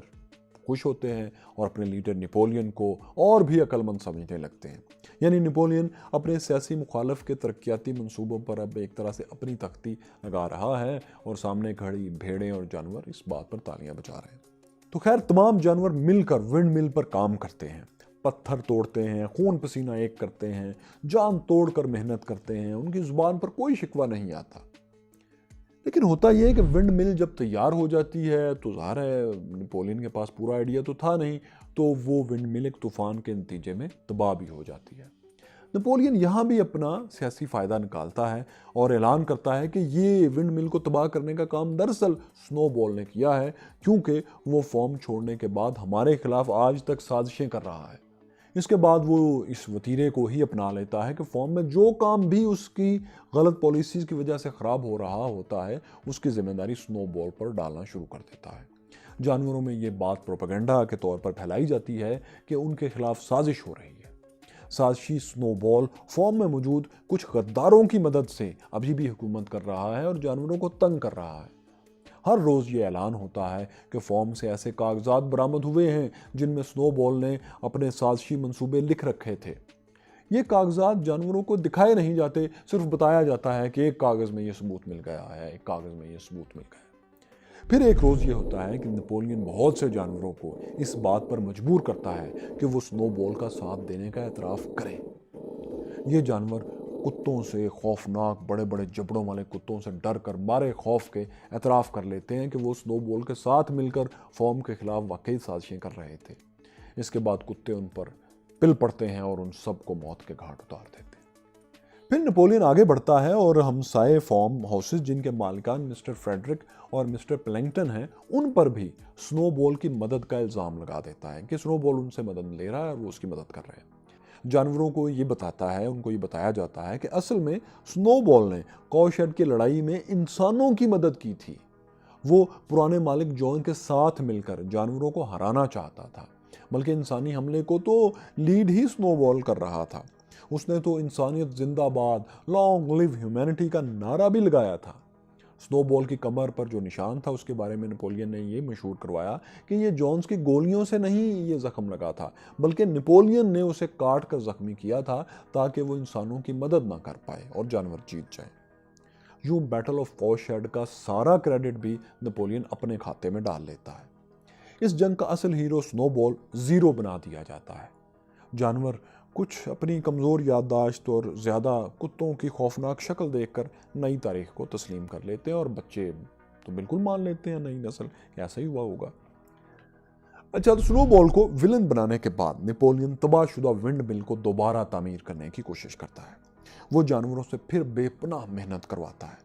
خوش ہوتے ہیں اور اپنے لیڈر نپولین کو اور بھی عقل مند سمجھنے لگتے ہیں۔ یعنی نپولین اپنے سیاسی مخالف کے ترقیاتی منصوبوں پر اب ایک طرح سے اپنی تختی لگا رہا ہے اور سامنے کھڑی بھیڑیں اور جانور اس بات پر تالیاں بجا رہے ہیں۔ تو خیر تمام جانور مل کر ونڈ مل پر کام کرتے ہیں۔ पत्थर तोड़ते हैं, खून पसीना एक करते हैं, जान तोड़ कर मेहनत करते हैं, उनकी जुबान पर कोई शिकवा नहीं आता। लेकिन होता यह है कि विंड मिल जब तैयार हो जाती है तो ज़ाहिर है नेपोलियन के पास पूरा आइडिया तो था नहीं, तो वो विंड मिल एक तूफान के नतीजे में तबाह भी हो जाती है। नेपोलियन यहाँ भी अपना सियासी फ़ायदा निकालता है और ऐलान करता है कि ये विंड मिल को तबाह करने का काम दरअसल स्नोबॉल ने किया है, क्योंकि वो फॉर्म छोड़ने के बाद हमारे खिलाफ आज तक साजिशें कर रहा है। इसके बाद वो इस वतीरे को ही अपना लेता है कि फॉर्म में जो काम भी उसकी गलत पॉलिसीज़ की वजह से ख़राब हो रहा होता है उसकी जिम्मेदारी स्नोबॉल पर डालना शुरू कर देता है। जानवरों में ये बात प्रोपेगेंडा के तौर पर फैलाई जाती है कि उनके खिलाफ साजिश हो रही है। साजिशी स्नोबॉल फॉर्म में मौजूद कुछ गद्दारों की मदद से अभी भी हुकूमत कर रहा है और जानवरों को तंग कर रहा है। हर रोज़ ये ऐलान होता है कि फॉर्म से ऐसे कागजात बरामद हुए हैं जिनमें स्नोबॉल ने अपने साजिशी मंसूबे लिख रखे थे। ये कागजात जानवरों को दिखाए नहीं जाते, सिर्फ बताया जाता है कि एक कागज़ में ये सबूत मिल गया है, एक कागज़ में ये सबूत मिल गया। फिर एक रोज़ ये होता है कि नेपोलियन बहुत से जानवरों को इस बात पर मजबूर करता है कि वो स्नोबॉल का साथ देने का एतराफ़ करें। ये जानवर कुत्तों से, खौफनाक बड़े बड़े जबड़ों वाले कुत्तों से डर कर मारे खौफ के एतराफ़ कर लेते हैं कि वो स्नोबॉल के साथ मिलकर फॉर्म के खिलाफ वाकई साजिशें कर रहे थे। इसके बाद कुत्ते उन पर पिल पड़ते हैं और उन सबको मौत के घाट उतार देते हैं। फिर नेपोलियन आगे बढ़ता है और हमसाये फॉर्म हाउसेस जिनके मालिकान मिस्टर फ्रेडरिक और मिस्टर प्लैंकटन हैं, उन पर भी स्नोबॉल की मदद का इल्ज़ाम लगा देता है कि स्नोबॉल उनसे मदद ले रहा है और वो उसकी मदद कर रहे हैं। जानवरों को ये बताता है, उनको ये बताया जाता है कि असल में स्नोबॉल ने काउशेड की लड़ाई में इंसानों की मदद की थी। वो पुराने मालिक जॉन के साथ मिलकर जानवरों को हराना चाहता था, बल्कि इंसानी हमले को तो लीड ही स्नोबॉल कर रहा था। उसने तो इंसानियत जिंदाबाद, लॉन्ग लिव ह्यूमैनिटी का नारा भी लगाया था। स्नोबॉल की कमर पर जो निशान था उसके बारे में नेपोलियन ने ये मशहूर करवाया कि ये जॉन्स की गोलियों से नहीं ये ज़ख्म लगा था, बल्कि नेपोलियन ने उसे काट कर ज़ख्मी किया था ताकि वो इंसानों की मदद ना कर पाए और जानवर जीत जाए। यूँ बैटल ऑफ काउशेड का सारा क्रेडिट भी नेपोलियन अपने खाते में डाल लेता है। इस जंग का असल हीरो स्नोबॉल ज़ीरो बना दिया जाता है। जानवर कुछ अपनी कमज़ोर याददाश्त और ज़्यादा कुत्तों की खौफनाक शक्ल देखकर नई तारीख को तस्लीम कर लेते हैं और बच्चे तो बिल्कुल मान लेते हैं नई नस्ल ऐसा ही हुआ होगा। अच्छा, तो स्नोबॉल को विलन बनाने के बाद नेपोलियन तबाहशुदा विंड मिल को दोबारा तामीर करने की कोशिश करता है। वो जानवरों से फिर बेपनाह मेहनत करवाता है।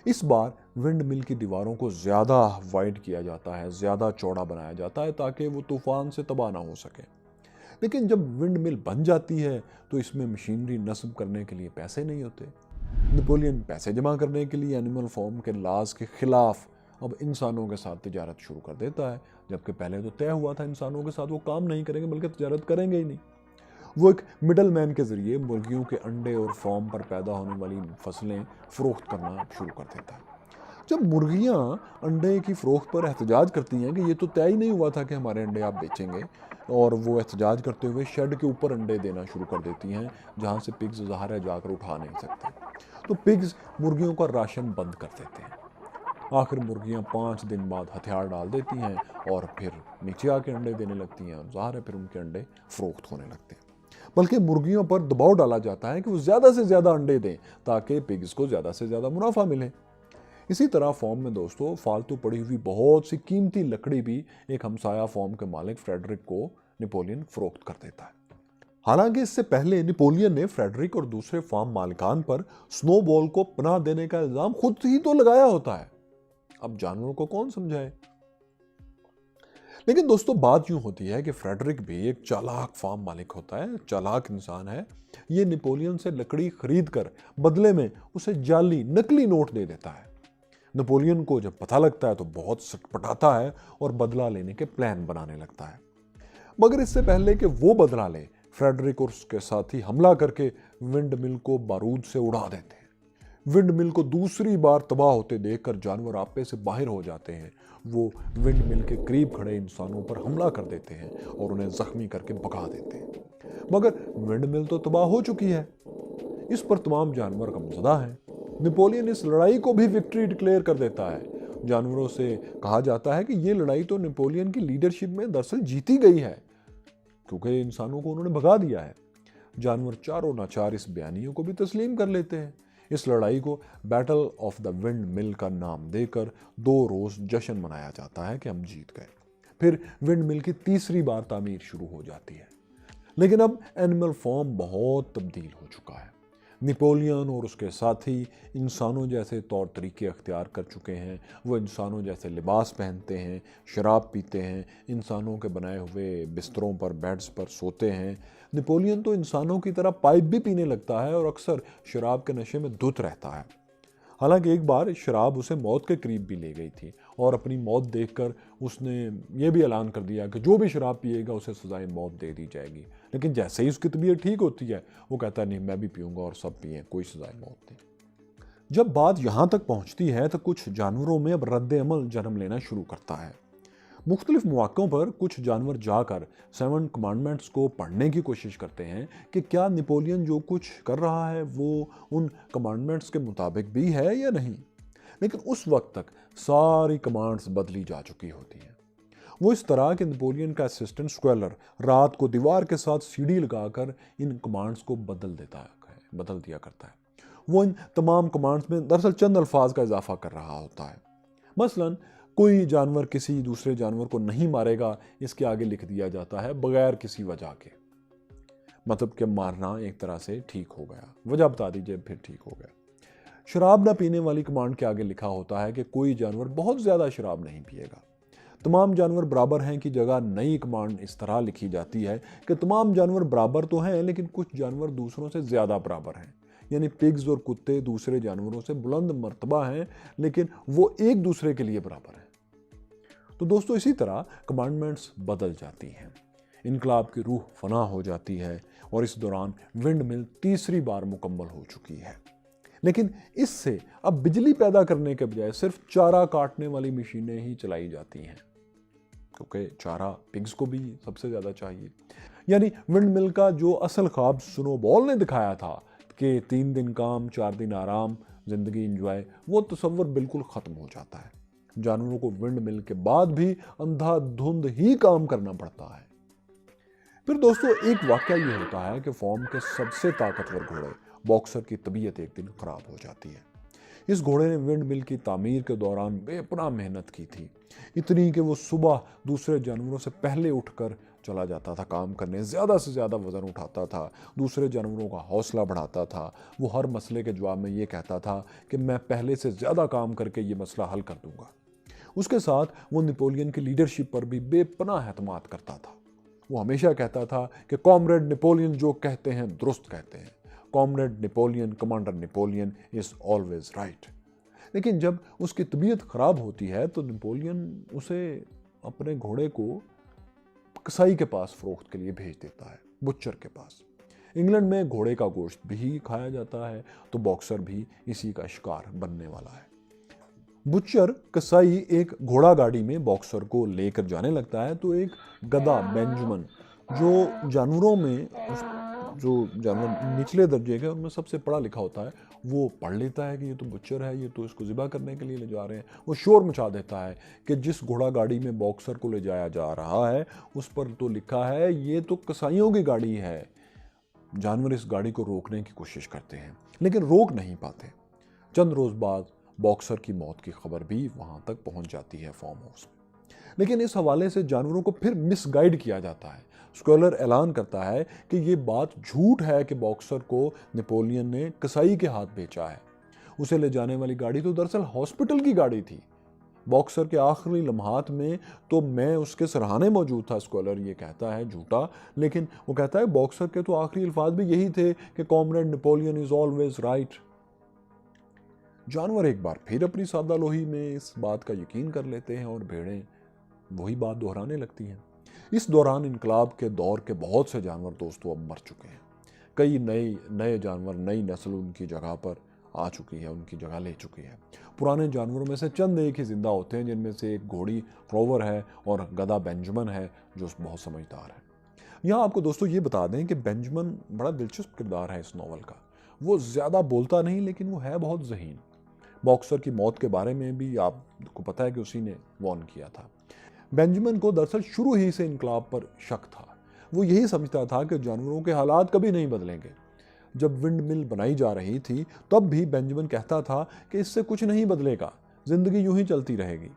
इस बार विंड मिल की दीवारों को ज़्यादा वाइड किया जाता है, ज़्यादा चौड़ा बनाया जाता है ताकि वो तूफान से तबाह ना हो सके। लेकिन जब विंड मिल बन जाती है तो इसमें मशीनरी नस्ब करने के लिए पैसे नहीं होते। नेपोलियन पैसे जमा करने के लिए एनिमल फॉर्म के लाज के खिलाफ अब इंसानों के साथ तिजारत शुरू कर देता है, जबकि पहले तो तय हुआ था इंसानों के साथ वो काम नहीं करेंगे बल्कि तिजारत करेंगे ही नहीं। वो एक मिडल मैन के ज़रिए मुर्गियों के अंडे और फॉर्म पर पैदा होने वाली फसलें फ़रोख्त करना शुरू कर देता है। जब मुर्गियाँ अंडे की फ़रोख्त पर एहतजाज करती हैं कि ये तो तय ही नहीं हुआ था कि हमारे अंडे आप बेचेंगे, और वो एहतजाज करते हुए शेड के ऊपर अंडे देना शुरू कर देती हैं जहाँ से पिग्स ज़ाहिर है जाकर उठा नहीं सकते, तो पिग्स मुर्गियों का राशन बंद कर देते हैं। आखिर मुर्गियाँ 5 दिन बाद हथियार डाल देती हैं और फिर नीचे आके अंडे देने लगती हैं, ज़ाहिर है फिर उनके अंडे फ़रोख्त होने लगते हैं। बल्कि मुर्गियों पर दबाव डाला जाता है कि वो ज़्यादा से ज़्यादा अंडे दें ताकि पिग्स को ज़्यादा से ज़्यादा मुनाफा मिले। इसी तरह फॉर्म में दोस्तों फालतू पड़ी हुई बहुत सी कीमती लकड़ी भी एक हमसाया फॉर्म के मालिक फ्रेडरिक को नेपोलियन फ़रोख्त कर देता है। हालांकि इससे पहले नेपोलियन ने फ्रेडरिक और दूसरे फार्म मालिकान पर स्नोबॉल को पनाह देने का इल्ज़ाम खुद ही तो लगाया होता है। अब जानवरों को कौन समझाए। लेकिन दोस्तों बात यूं होती है कि फ्रेडरिक भी एक चालाक फार्म मालिक होता है, चालाक इंसान है। ये नेपोलियन से लकड़ी खरीद कर बदले में उसे जाली नकली नोट दे देता है। नेपोलियन को जब पता लगता है तो बहुत सटपटाता है और बदला लेने के प्लान बनाने लगता है। मगर इससे पहले कि वो बदला ले, फ्रेडरिक और उसके साथी हमला करके विंड मिल को बारूद से उड़ा देते हैं। विंड मिल को दूसरी बार तबाह होते देखकर जानवर आपे से बाहर हो जाते हैं। वो विंड मिल के करीब खड़े इंसानों पर हमला कर देते हैं और उन्हें जख्मी करके भगा देते हैं। मगर विंड मिल तो तबाह हो चुकी है। इस पर तमाम जानवर गमज़दा हैं। नेपोलियन इस लड़ाई को भी विक्ट्री डिक्लेयर कर देता है। जानवरों से कहा जाता है कि ये लड़ाई तो नेपोलियन की लीडरशिप में दरअसल जीती गई है। क्योंकि इंसानों को उन्होंने भगा दिया है। जानवर चारों नाचार इस बयानियों को भी तस्लीम कर लेते हैं। इस लड़ाई को battle of the wind mill का नाम देकर 2 रोज जश्न मनाया जाता है कि हम जीत गए। फिर विंड मिल की तीसरी बार तामीर शुरू हो जाती है। लेकिन अब एनिमल फॉर्म बहुत तब्दील हो चुका है। नेपोलियन और उसके साथी इंसानों जैसे तौर तरीके अख्तियार कर चुके हैं। वो इंसानों जैसे लिबास पहनते हैं, शराब पीते हैं, इंसानों के बनाए हुए बिस्तरों पर, बेड्स पर सोते हैं। नेपोलियन तो इंसानों की तरह पाइप भी पीने लगता है और अक्सर शराब के नशे में धुत रहता है। हालांकि एक बार शराब उसे मौत के करीब भी ले गई थी और अपनी मौत देखकर उसने ये भी ऐलान कर दिया कि जो भी शराब पिएगा उसे सजाए मौत दे दी जाएगी। लेकिन जैसे ही उसकी तबीयत ठीक होती है वो कहता है नहीं, मैं भी पीऊँगा और सब पिए, कोई सजाए मौत नहीं। जब बात यहाँ तक पहुँचती है तो कुछ जानवरों में अब रद्द अमल जन्म लेना शुरू करता है। मुख्तलिफ मौक़ों पर कुछ जानवर जाकर 7 कमांडमेंट्स को पढ़ने की कोशिश करते हैं कि क्या नेपोलियन जो कुछ कर रहा है वो उन कमांडमेंट्स के मुताबिक भी है या नहीं। लेकिन उस वक्त तक सारी कमांड्स बदली जा चुकी होती हैं। वो इस तरह कि नेपोलियन का असिस्टेंट स्क्वेलर रात को दीवार के साथ सीढ़ी लगाकर इन कमांड्स को बदल दिया करता है। वो इन तमाम कमांड्स में दरअसल चंद अल्फाज का इजाफा कर रहा होता है। मसलन कोई जानवर किसी दूसरे जानवर को नहीं मारेगा, इसके आगे लिख दिया जाता है बगैर किसी वजह के। मतलब कि मारना एक तरह से ठीक हो गया, वजह बता दीजिए फिर ठीक हो गया। शराब ना पीने वाली कमांड के आगे लिखा होता है कि कोई जानवर बहुत ज्यादा शराब नहीं पिएगा। तमाम जानवर बराबर हैं की जगह नई कमांड इस तरह लिखी जाती है कि तमाम जानवर बराबर तो हैं लेकिन कुछ जानवर दूसरों से ज्यादा बराबर हैं। यानी पिग्स और कुत्ते दूसरे जानवरों से बुलंद मर्तबा हैं लेकिन वो एक दूसरे के लिए बराबर हैं। तो दोस्तों इसी तरह कमांडमेंट्स बदल जाती हैं, इनकलाब की रूह फना हो जाती है और इस दौरान विंड मिल तीसरी बार मुकम्मल हो चुकी है। लेकिन इससे अब बिजली पैदा करने के बजाय सिर्फ चारा काटने वाली मशीनें ही चलाई जाती हैं, क्योंकि चारा पिग्स को भी सबसे ज़्यादा चाहिए। यानी विंड मिल का जो असल ख्वाब स्नोबॉल ने दिखाया था कि 3 दिन काम 4 दिन आराम, जिंदगी इंजॉय, वो तस्वर बिल्कुल ख़त्म हो जाता है। जानवरों को विंड मिल के बाद भी अंधाधुंध ही काम करना पड़ता है। फिर दोस्तों एक वाकया ये होता है कि फॉर्म के सबसे ताकतवर घोड़े बॉक्सर की तबीयत एक दिन खराब हो जाती है। इस घोड़े ने विंड मिल की तामीर के दौरान बेपनाह मेहनत की थी, इतनी कि वो सुबह दूसरे जानवरों से पहले उठकर चला जाता था काम करने, ज़्यादा से ज़्यादा वज़न उठाता था, दूसरे जानवरों का हौसला बढ़ाता था। वो हर मसले के जवाब में ये कहता था कि मैं पहले से ज़्यादा काम करके ये मसला हल कर दूंगा। उसके साथ वो नेपोलियन की लीडरशिप पर भी बेपनाह एतमाद करता था। वो हमेशा कहता था कि कॉमरेड नेपोलियन जो कहते हैं दुरुस्त कहते हैं, comrade Napoleon, commander Napoleon is always right. लेकिन जब उसकी तबीयत ख़राब होती है तो नेपोलियन उसे अपने घोड़े को कसाई के पास फ़रोख्त के लिए भेज देता है, बुच्चर के पास। इंग्लैंड में घोड़े का गोश्त भी खाया जाता है, तो बॉक्सर भी इसी का शिकार बनने वाला है। बुच्चर कसाई एक घोड़ा गाड़ी में बॉक्सर को लेकर जाने लगता है तो एक गधा बेंजामिन, जो जानवरों में जो जानवर निचले दर्जे के उनमें सबसे पढ़ा लिखा होता है, वो पढ़ लेता है कि ये तो बुच्चर है, ये तो इसको ज़िबा करने के लिए ले जा रहे हैं। वो शोर मचा देता है कि जिस घोड़ा गाड़ी में बॉक्सर को ले जाया जा रहा है उस पर तो लिखा है ये तो कसाईयों की गाड़ी है। जानवर इस गाड़ी को रोकने की कोशिश करते हैं लेकिन रोक नहीं पाते। चंद रोज़ बाद बॉक्सर की मौत की खबर भी वहां तक पहुंच जाती है फार्म हाउस में। लेकिन इस हवाले से जानवरों को फिर मिसगाइड किया जाता है। स्क्वेलर ऐलान करता है कि ये बात झूठ है कि बॉक्सर को नेपोलियन ने कसाई के हाथ बेचा है। उसे ले जाने वाली गाड़ी तो दरअसल हॉस्पिटल की गाड़ी थी। बॉक्सर के आखिरी लम्हात में तो मैं उसके सराहने मौजूद था, स्क्वेलर ये कहता है, झूठा। लेकिन वो कहता है बॉक्सर के तो आखिरी अल्फाज भी यही थे कि comrade Napoleon is always right. जानवर एक बार फिर अपनी सादालोही में इस बात का यकीन कर लेते हैं और भेड़ें वही बात दोहराने लगती हैं। इस दौरान इनकलाब के दौर के बहुत से जानवर दोस्तों अब मर चुके हैं। कई नए जानवर, नई नस्ल उनकी जगह पर आ चुकी है, उनकी जगह ले चुकी है। पुराने जानवरों में से चंद एक ही जिंदा होते हैं, जिनमें से एक घोड़ी रोवर है और गधा बेंजामिन है जो बहुत समझदार है। यहाँ आपको दोस्तों ये बता दें कि बेंजामिन बड़ा दिलचस्प किरदार है इस नावल का। वो ज़्यादा बोलता नहीं लेकिन वो है बहुत ज़हीन। बॉक्सर की मौत के बारे में भी आपको पता है कि उसी ने वार्न किया था। बेंजामिन को दरअसल शुरू ही से इनकलाब पर शक था। वो यही समझता था कि जानवरों के हालात कभी नहीं बदलेंगे। जब विंड मिल बनाई जा रही थी तब भी बेंजामिन कहता था कि इससे कुछ नहीं बदलेगा, जिंदगी यूं ही चलती रहेगी।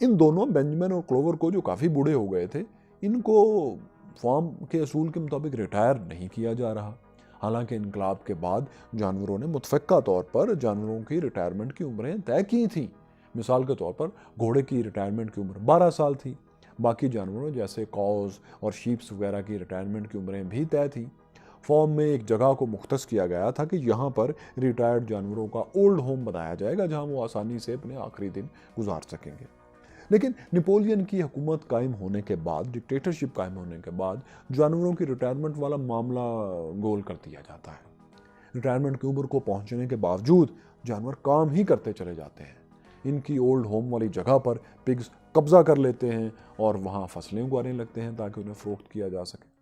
इन दोनों, बेंजामिन और क्लोवर को, जो काफ़ी बूढ़े हो गए थे, इनको फार्म के असूल के मुताबिक रिटायर नहीं किया जा रहा। हालांकि इनकलाब के बाद जानवरों ने मुतफ़क्का तौर पर जानवरों की रिटायरमेंट की उम्रें तय की थी। मिसाल के तौर पर घोड़े की रिटायरमेंट की उम्र 12 साल थी। बाकी जानवरों जैसे कॉज और शीप्स वगैरह की रिटायरमेंट की उम्रें भी तय थी। फॉर्म में एक जगह को मुख्तस किया गया था कि यहाँ पर रिटायर्ड जानवरों का ओल्ड होम बनाया जाएगा, जहाँ वो आसानी से अपने आखिरी दिन गुजार सकेंगे। लेकिन नेपोलियन की हुकूमत कायम होने के बाद, डिक्टेटरशिप कायम होने के बाद, जानवरों की रिटायरमेंट वाला मामला गोल कर दिया जाता है। रिटायरमेंट की उम्र को पहुंचने के बावजूद जानवर काम ही करते चले जाते हैं। इनकी ओल्ड होम वाली जगह पर पिग्स कब्जा कर लेते हैं और वहाँ फसलें उगाने लगते हैं ताकि उन्हें फरोख्त किया जा सके।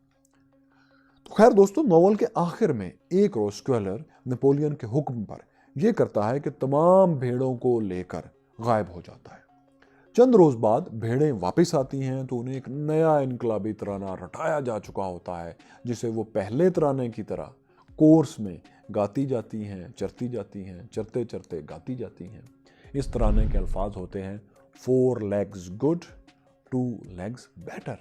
तो खैर दोस्तों, नॉवल के आखिर में एक रोज स्क्वेलर नेपोलियन के हुक्म पर यह करता है कि तमाम भेड़ों को लेकर गायब हो जाता है। चंद रोज बाद भेड़ें वापस आती हैं तो उन्हें एक नया इनकलाबी तराना रटाया जा चुका होता है, जिसे वो पहले तराने की तरह कोर्स में गाती जाती हैं, चरती जाती हैं, चरते चरते गाती जाती हैं। इस तराने के अल्फाज होते हैं 4 legs गुड, 2 legs बेटर।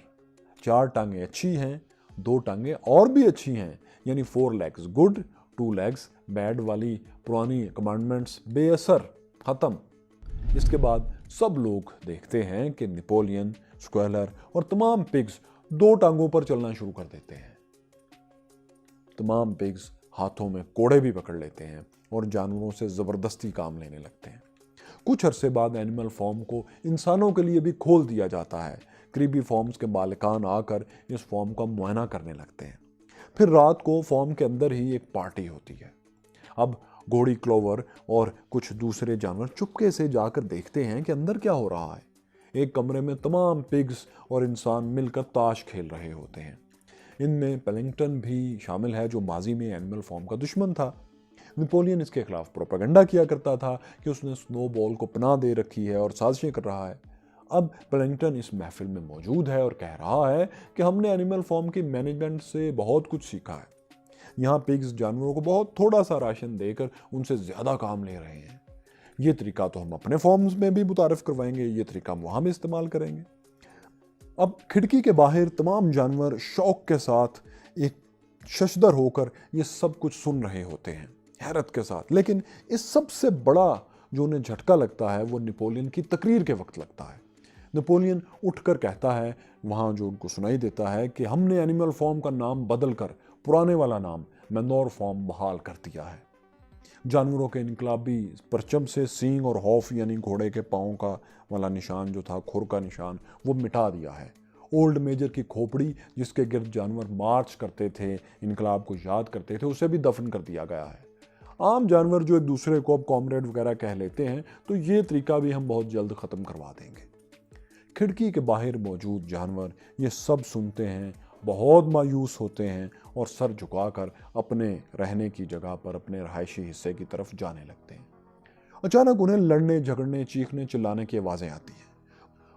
4 टांगें अच्छी हैं, 2 टांगें और भी अच्छी हैं, यानी 4 legs गुड, 2 legs बैड वाली पुरानी कमांडमेंट्स बेअसर, खत्म। इसके बाद सब लोग देखते हैं कि नेपोलियन, स्क्वेलर और तमाम पिग्स 2 टांगों पर चलना शुरू कर देते हैं। तमाम पिग्स हाथों में कोड़े भी पकड़ लेते हैं और जानवरों से ज़बरदस्ती काम लेने लगते हैं। कुछ अरसे बाद एनिमल फॉर्म को इंसानों के लिए भी खोल दिया जाता है। करीबी फॉर्म्स के मालिकान आकर इस फॉर्म का मुआयना करने लगते हैं। फिर रात को फॉर्म के अंदर ही एक पार्टी होती है। अब घोड़ी क्लोवर और कुछ दूसरे जानवर चुपके से जाकर देखते हैं कि अंदर क्या हो रहा है। एक कमरे में तमाम पिग्स और इंसान मिलकर ताश खेल रहे होते हैं। इनमें पेलिंगटन भी शामिल है, जो माजी में एनिमल फॉर्म का दुश्मन था। नेपोलियन इसके खिलाफ प्रोपेगेंडा किया करता था कि उसने स्नोबॉल को पनाह दे रखी है और साजिशें कर रहा है। अब पेलिंगटन इस महफिल में मौजूद है और कह रहा है कि हमने एनिमल फॉर्म की मैनेजमेंट से बहुत कुछ सीखा है। यहाँ पिग्स जानवरों को बहुत थोड़ा सा राशन देकर उनसे ज़्यादा काम ले रहे हैं। ये तरीका तो हम अपने फॉर्म्स में भी मुतारिफ करवाएंगे, ये तरीका हम वहाँ भी इस्तेमाल करेंगे। अब खिड़की के बाहर तमाम जानवर शौक के साथ एक शशदर होकर ये सब कुछ सुन रहे होते हैं, हैरत के साथ। लेकिन इस सबसे बड़ा जो उन्हें झटका लगता है वो नेपोलियन की तकरीर के वक्त लगता है। नेपोलियन उठकर कहता है, वहाँ जो उनको सुनाई देता है, कि हमने एनिमल फॉर्म का नाम बदल कर पुराने वाला नाम मैनोर फॉर्म बहाल कर दिया है। जानवरों के इनकलाबी परचम से सींग और हौफ यानी घोड़े के पाँव का वाला निशान जो था, खुर का निशान, वो मिटा दिया है। ओल्ड मेजर की खोपड़ी जिसके गिर्द जानवर मार्च करते थे, इनकलाब को याद करते थे, उसे भी दफन कर दिया गया है। आम जानवर जो एक दूसरे को अब कॉमरेड वगैरह कह लेते हैं, तो ये तरीका भी हम बहुत जल्द ख़त्म करवा देंगे। खिड़की के बाहर मौजूद जानवर ये सब सुनते हैं, बहुत मायूस होते हैं और सर झुकाकर अपने रहने की जगह पर, अपने रहायशी हिस्से की तरफ जाने लगते हैं। अचानक उन्हें लड़ने, झगड़ने, चीखने, चिल्लाने की आवाज़ें आती हैं।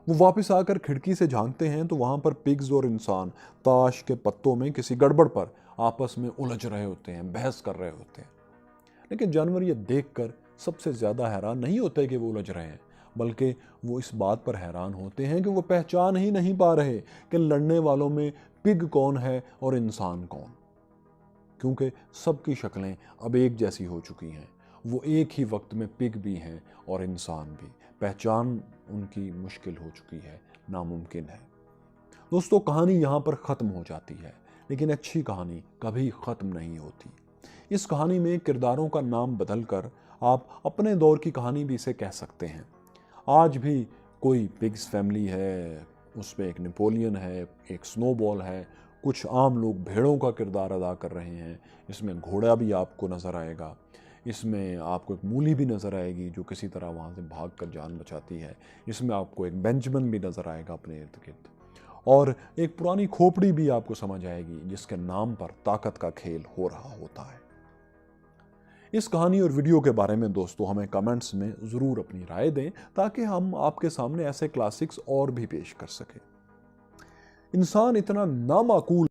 वो वापस आकर खिड़की से झांकते हैं तो वहाँ पर पिग्स और इंसान ताश के पत्तों में किसी गड़बड़ पर आपस में उलझ रहे होते हैं, बहस कर रहे होते हैं। लेकिन जानवर ये देखकर सबसे ज़्यादा हैरान नहीं होते कि वो उलझ रहे हैं, बल्कि वो इस बात पर हैरान होते हैं कि वो पहचान ही नहीं पा रहे कि लड़ने वालों में पिग कौन है और इंसान कौन, क्योंकि सबकी शक्लें अब एक जैसी हो चुकी हैं। वो एक ही वक्त में पिग भी हैं और इंसान भी। पहचान उनकी मुश्किल हो चुकी है, नामुमकिन है। दोस्तों, कहानी यहाँ पर ख़त्म हो जाती है, लेकिन अच्छी कहानी कभी ख़त्म नहीं होती। इस कहानी में किरदारों का नाम बदलकर आप अपने दौर की कहानी भी इसे कह सकते हैं। आज भी कोई पिग्स फैमिली है, उसमें एक नेपोलियन है, एक स्नोबॉल है, कुछ आम लोग भेड़ों का किरदार अदा कर रहे हैं। इसमें घोड़ा भी आपको नज़र आएगा, इसमें आपको एक मूली भी नज़र आएगी जो किसी तरह वहाँ से भाग कर जान बचाती है। इसमें आपको एक बेंजामिन भी नज़र आएगा अपने इर्द गिर्द, और एक पुरानी खोपड़ी भी आपको समझ आएगी जिसके नाम पर ताकत का खेल हो रहा होता है। इस कहानी और वीडियो के बारे में दोस्तों हमें कमेंट्स में ज़रूर अपनी राय दें, ताकि हम आपके सामने ऐसे क्लासिक्स और भी पेश कर सकें। इंसान इतना नामाकूल